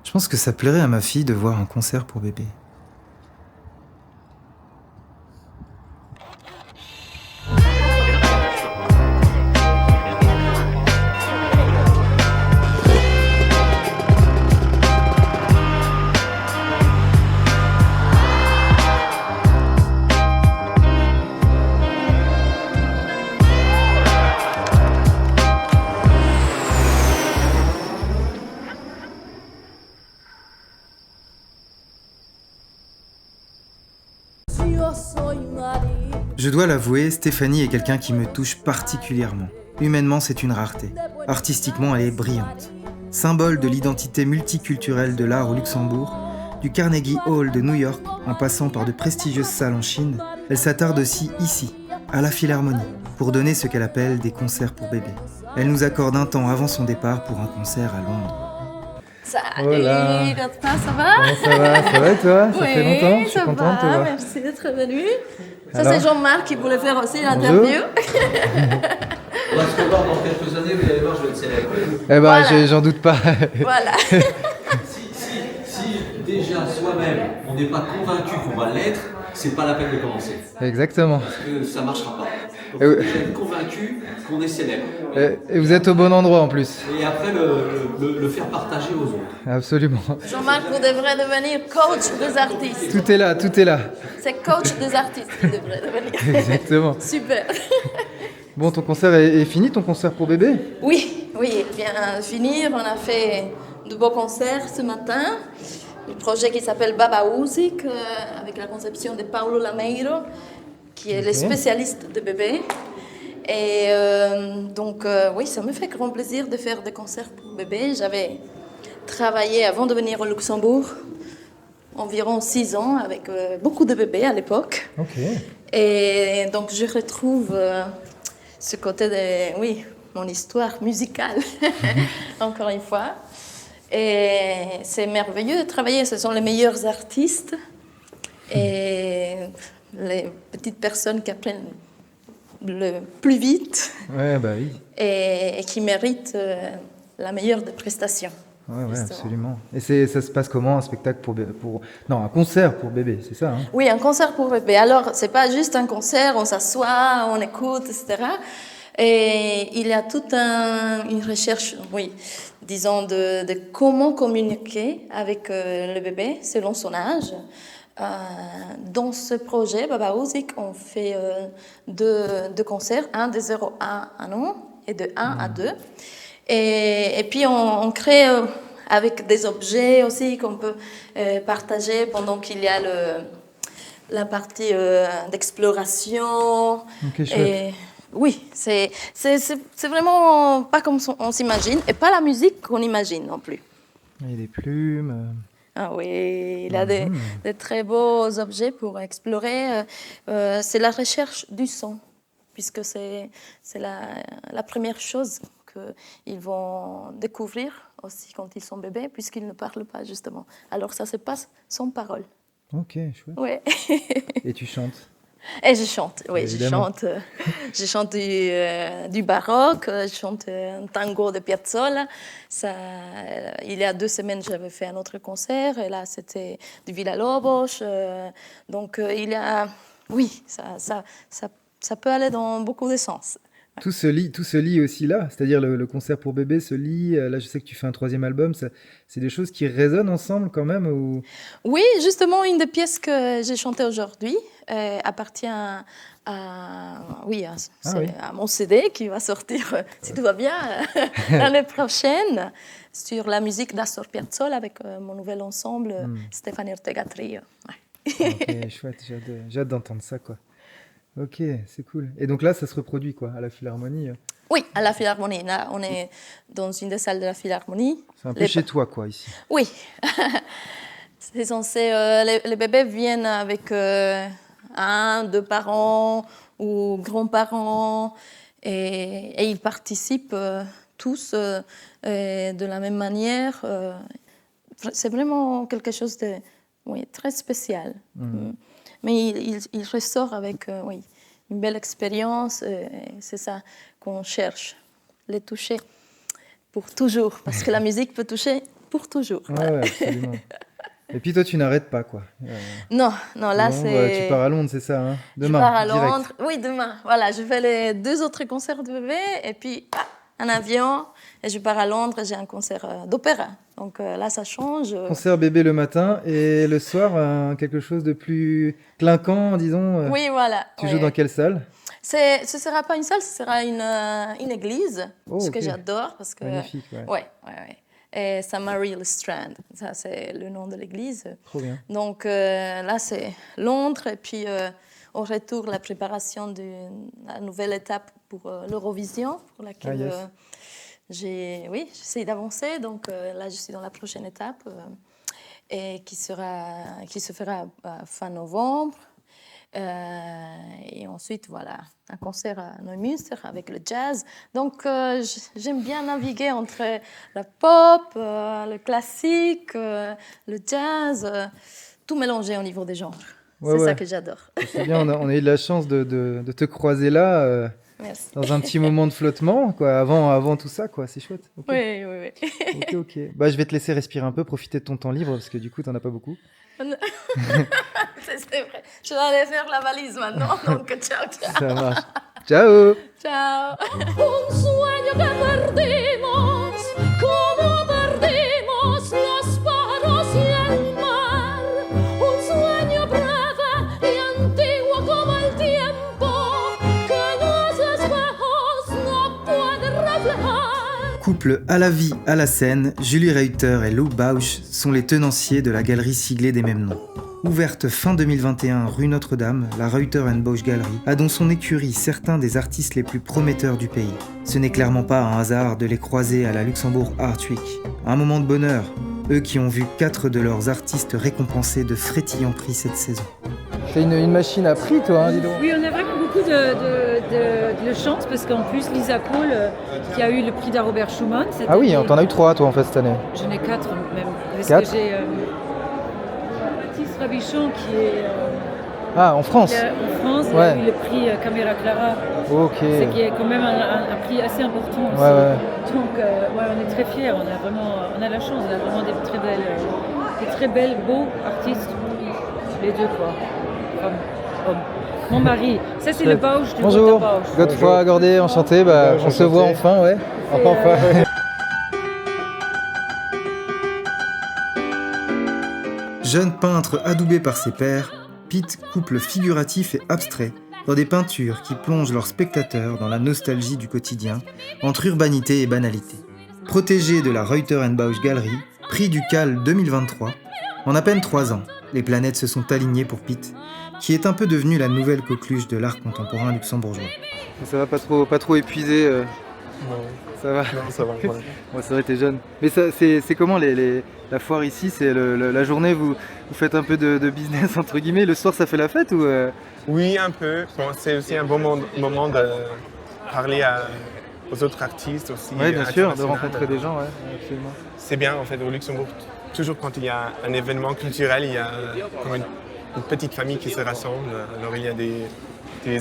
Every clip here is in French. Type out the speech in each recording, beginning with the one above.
Je pense que ça plairait à ma fille de voir un concert pour bébé. Je dois l'avouer, Stéphanie est quelqu'un qui me touche particulièrement. Humainement, c'est une rareté. Artistiquement, elle est brillante. Symbole de l'identité multiculturelle de l'art au Luxembourg, du Carnegie Hall de New York, en passant par de prestigieuses salles en Chine, elle s'attarde aussi ici, à la Philharmonie, pour donner ce qu'elle appelle des concerts pour bébés. Elle nous accorde un temps avant son départ pour un concert à Londres. Salut, Hola. Gaspard, ça va? Comment ça va? Ça va et toi? Ça Oui, fait longtemps, je suis ça contente de te va, voir. merci d'être venu. Ça, Alors c'est Jean-Marc qui voulait faire aussi l'interview. On va se revoir dans quelques années, vous allez voir, je vais être célèbre. Eh ben, Voilà. j'en doute pas. Voilà. Si déjà soi-même on n'est pas convaincu qu'on va l'être, c'est pas la peine de commencer. Exactement. Parce que ça marchera pas. Donc Eh il oui. faut déjà être convaincu qu'on est célèbre. Et vous êtes au bon endroit en plus. Et après le faire partager aux autres. Absolument. Jean-Marc, vous devrez devenir coach des artistes. Tout est là, tout est là. C'est coach des artistes qui devrait devenir. Exactement. Super. Bon, ton concert est fini, ton concert pour bébé? Oui, il vient finir. On a fait de beaux concerts ce matin. Le projet qui s'appelle Baba Music, avec la conception de Paulo Lameiro, qui est le spécialiste de bébés. Et donc, oui, ça me fait grand plaisir de faire des concerts pour bébés. J'avais travaillé avant de venir au Luxembourg environ 6 ans avec beaucoup de bébés à l'époque. Ok. Et donc, je retrouve ce côté de, oui, mon histoire musicale, encore une fois. Et c'est merveilleux de travailler, ce sont les meilleurs artistes et les petites personnes qui apprennent le plus vite Ouais, bah oui. et qui méritent la meilleure des prestations. Ouais, Justement. absolument. Et ça se passe comment, un spectacle Non, un concert pour bébé, c'est ça, hein? Oui, un concert pour bébé. Alors, c'est pas juste un concert, on s'assoit, on écoute, etc. Et il y a toute une recherche, oui, disons, de comment communiquer avec le bébé selon son âge. Dans ce projet, Baba Music, on fait deux concerts, un de 0 à 1 an et de 1 à 2. Et puis, on crée avec des objets aussi qu'on peut partager pendant qu'il y a la partie d'exploration. Ok, chouette. Et oui, c'est vraiment pas comme on s'imagine, et pas la musique qu'on imagine non plus. Il y a des plumes. Ah oui, il a des très beaux objets pour explorer. C'est la recherche du son, puisque c'est la première chose qu'ils vont découvrir aussi quand ils sont bébés, puisqu'ils ne parlent pas justement. Alors ça se passe sans parole. Ok, chouette. Ouais. Et tu chantes? Et je chante, oui, Évidemment. je chante du baroque, je chante un tango de Piazzolla. Ça, il y a 2 semaines, j'avais fait un autre concert, et là, c'était du Villa-Lobos. Donc, il y a, oui, ça peut aller dans beaucoup de sens. Tout se lie aussi là, c'est-à-dire le concert pour bébé se lie. Là, je sais que tu fais un 3e album. C'est des choses qui résonnent ensemble quand même ou... Oui, justement, une des pièces que j'ai chantées aujourd'hui appartient oui, à mon CD qui va sortir, si tout va bien, l'année prochaine, sur la musique d'Astor Piazzolla avec mon nouvel ensemble, Stéphanie Ortega Trio. Ouais. Ok, chouette, j'ai hâte d'entendre ça, quoi. Ok, c'est cool. Et donc là, ça se reproduit, quoi, à la Philharmonie. Oui, à la Philharmonie. Là, on est dans une des salles de la Philharmonie. C'est un peu chez toi, quoi, ici. Oui. C'est censé... les bébés viennent avec 1, 2 parents ou grands-parents et ils participent tous de la même manière. C'est vraiment quelque chose de très spécial. Mais il ressort avec une belle expérience. C'est ça qu'on cherche, les toucher pour toujours. Parce que la musique peut toucher pour toujours. Ouais, absolument. Et puis toi, tu n'arrêtes pas, quoi. Non, là, Bon, c'est... tu pars à Londres, c'est ça, hein? Demain, je pars à direct. Londres. Oui, demain. Voilà, je fais les 2 autres concerts de bébé et puis un avion et je pars à Londres et j'ai un concert d'opéra. Donc là, ça change. Concert bébé le matin et le soir, quelque chose de plus clinquant, disons. Oui, voilà. Tu joues dans quelle salle? Ce ne sera pas une salle, ce sera une église, ce que j'adore. Parce que... Magnifique, ouais. Ouais. Et St. Mary le Strand, ça c'est le nom de l'église. Trop bien. Donc là, c'est Londres et puis au retour, la préparation de la nouvelle étape pour l'Eurovision, pour laquelle j'essaie d'avancer. Donc là, je suis dans la prochaine étape et qui se fera fin novembre. Et ensuite, voilà, un concert à Neumünster avec le jazz. Donc, j'aime bien naviguer entre la pop, le classique, le jazz, tout mélanger au niveau des genres. C'est ça que j'adore. C'est bien, on a eu de la chance de te croiser là, dans un petit moment de flottement, quoi, avant tout ça, quoi. C'est chouette. Okay. Oui. Ok. Bah, je vais te laisser respirer un peu, profiter de ton temps libre, parce que du coup, tu n'en as pas beaucoup. C'est vrai. Je dois aller faire la valise maintenant, donc ciao. Ça marche. Ciao. Ciao. Un sueño que perdimos, como perdimos los pájaros y el mar. Un sueño breve y antiguo como el tiempo, que los espejos no pueden reflejar. Couple à la vie, à la scène, Julie Reuter et Lou Bausch sont les tenanciers de la galerie siglée des mêmes noms. Ouverte fin 2021 rue Notre-Dame, la Reuter & Bausch Gallery a dans son écurie certains des artistes les plus prometteurs du pays. Ce n'est clairement pas un hasard de les croiser à la Luxembourg Art Week. Un moment de bonheur, eux qui ont vu 4 de leurs artistes récompensés de frétillants prix cette saison. C'est une machine à prix, toi, hein, dis donc. Oui, on a vraiment beaucoup de chance parce qu'en plus, Lisa Cole, qui a eu le prix d'Arobert Schumann. Ah oui, t'en as eu 3, toi, en fait, cette année. J'en ai 4 même. Parce 4 que j'ai Baptiste Rabichon qui est... en France. En France, il a eu le prix Camera Clara. Ok. C'est qui est quand même un prix assez important aussi. Donc, on est très fiers. On a la chance. On a vraiment des très belles, beaux artistes. Les deux, quoi. Femmes, hommes. Mon mari. Ça, c'est le Bausch du Bonjour. Bausch. Godefroy Gordé, enchanté. On se voit enfin, ouais. Enfin. Jeune peintre adoubé par ses pairs, Pete couple figuratif et abstrait dans des peintures qui plongent leurs spectateurs dans la nostalgie du quotidien, entre urbanité et banalité. Protégé de la Reuter & Bausch Gallery, prix du CAL 2023, en à peine 3 ans, les planètes se sont alignées pour Pete, qui est un peu devenu la nouvelle coqueluche de l'art contemporain luxembourgeois. Ça va pas trop épuisé Ça va. Non, ça va. Ouais. Bon, c'est vrai, t'es jeune. Mais c'est comment la foire ici? C'est la journée, vous faites un peu de business entre guillemets. Le soir, ça fait la fête ou Oui, un peu. Bon, c'est aussi un bon moment de parler aux autres artistes aussi. Oui, bien sûr, de rencontrer des gens, ouais, absolument. C'est bien en fait au Luxembourg. Toujours quand il y a un événement culturel, il y a comme une petite famille qui se rassemble. Alors il y a des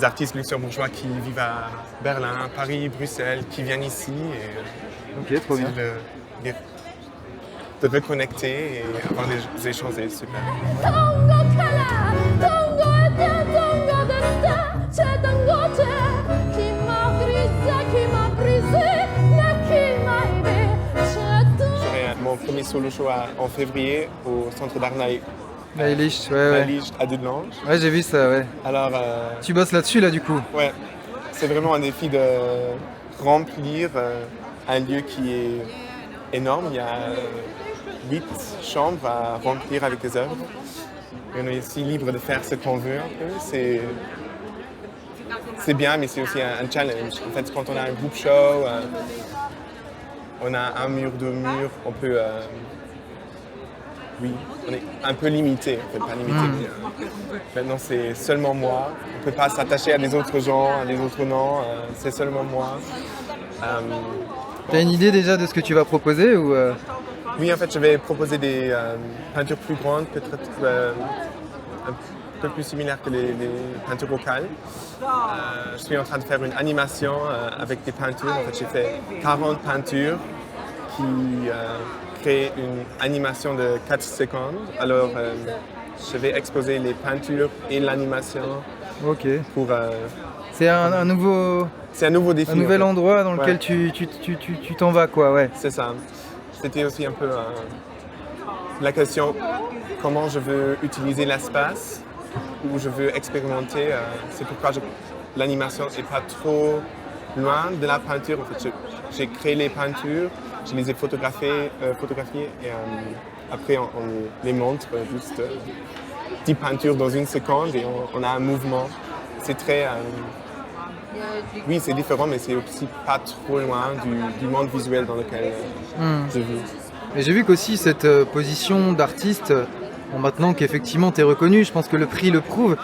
artistes luxembourgeois qui vivent à Berlin, Paris, Bruxelles, qui viennent ici. Et, ok, trop bien. De reconnecter et avoir des échanges, c'est super. J'aurai mon premier solo show en février au centre d'art Nijlicht, à Dudelange. Ouais, j'ai vu ça, ouais. Alors, tu bosses là-dessus, là, du coup? Ouais, c'est vraiment un défi de remplir un lieu qui est énorme. Il y a 8 chambres à remplir avec des œuvres. Et on est aussi libre de faire ce qu'on veut un peu. C'est bien, mais c'est aussi un challenge. En fait, quand on a un groupe show, on a un mur, 2 murs, on peut... oui, on est un peu limité, en fait, pas limité, mais maintenant c'est seulement moi. On ne peut pas s'attacher à des autres gens, à des autres noms, c'est seulement moi. T'as une idée déjà de ce que tu vas proposer ou Oui, en fait, je vais proposer des peintures plus grandes, peut-être un peu plus similaires que les peintures locales. Je suis en train de faire une animation avec des peintures. En fait, j'ai fait 40 peintures qui crée une animation de 4 secondes. Alors, je vais exposer les peintures et l'animation Ok. pour... C'est un nouveau, c'est un nouveau défi. un nouvel en fait. endroit dans lequel Ouais. tu t'en vas, quoi, ouais. C'est ça. C'était aussi un peu la question comment je veux utiliser l'espace, où je veux expérimenter. C'est pourquoi l'animation n'est pas trop loin de la peinture. En fait, j'ai créé les peintures, je les ai photographiées et après on les montre juste 10 peintures dans une seconde et on a un mouvement. C'est très... oui, c'est différent, mais c'est aussi pas trop loin du monde visuel dans lequel je vis. Et j'ai vu qu'aussi cette position d'artiste, bon, maintenant qu'effectivement tu es reconnu, je pense que le prix le prouve,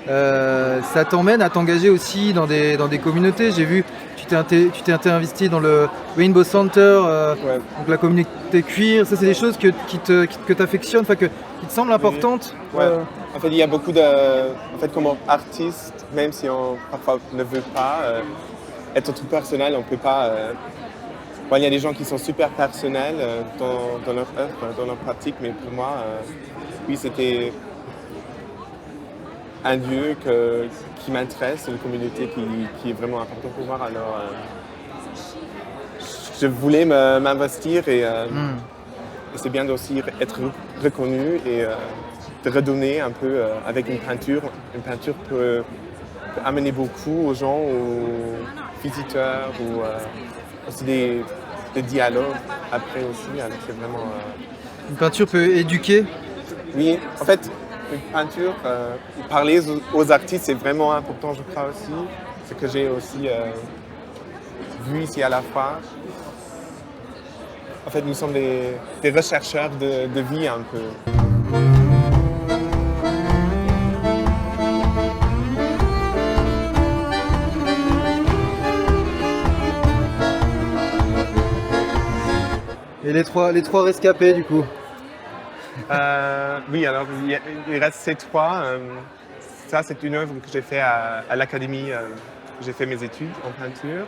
ça t'emmène à t'engager aussi dans des communautés. J'ai vu, tu t'es investi dans le Rainbow Center, Ouais. donc la communauté queer. Ça, c'est des choses que t'affectionnes, enfin qui te semblent importantes. Ouais. En fait, il y a beaucoup de... En fait, comme artiste, même si on parfois ne veut pas être tout personnel, on ne peut pas... Bon, il y a des gens qui sont super personnels dans leur œuvre, dans leur pratique, mais pour moi, oui, c'était un lieu qui m'intéresse, une communauté qui est vraiment importante pour moi. Alors, je voulais m'investir et c'est bien aussi être reconnu et de redonner un peu avec une peinture. Une peinture peut amener beaucoup aux gens, aux visiteurs, ou aussi des dialogues après aussi. Alors c'est vraiment... Une peinture peut éduquer. Oui, en fait, une peinture, parler aux artistes, c'est vraiment important, je crois aussi. Ce que j'ai aussi vu ici à la fois. En fait, nous sommes des rechercheurs de vie un peu. Et les trois rescapés, du coup. Oui, alors il reste ces trois. Ça, c'est une œuvre que j'ai fait à l'académie. J'ai fait mes études en peinture.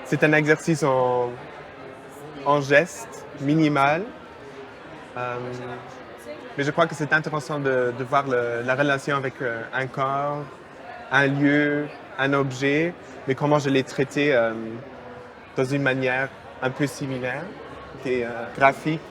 C'est un exercice en geste minimal. Mais je crois que c'est intéressant de voir la relation avec un corps, un lieu, un objet, mais comment je l'ai traité dans une manière un peu similaire, qui est graphique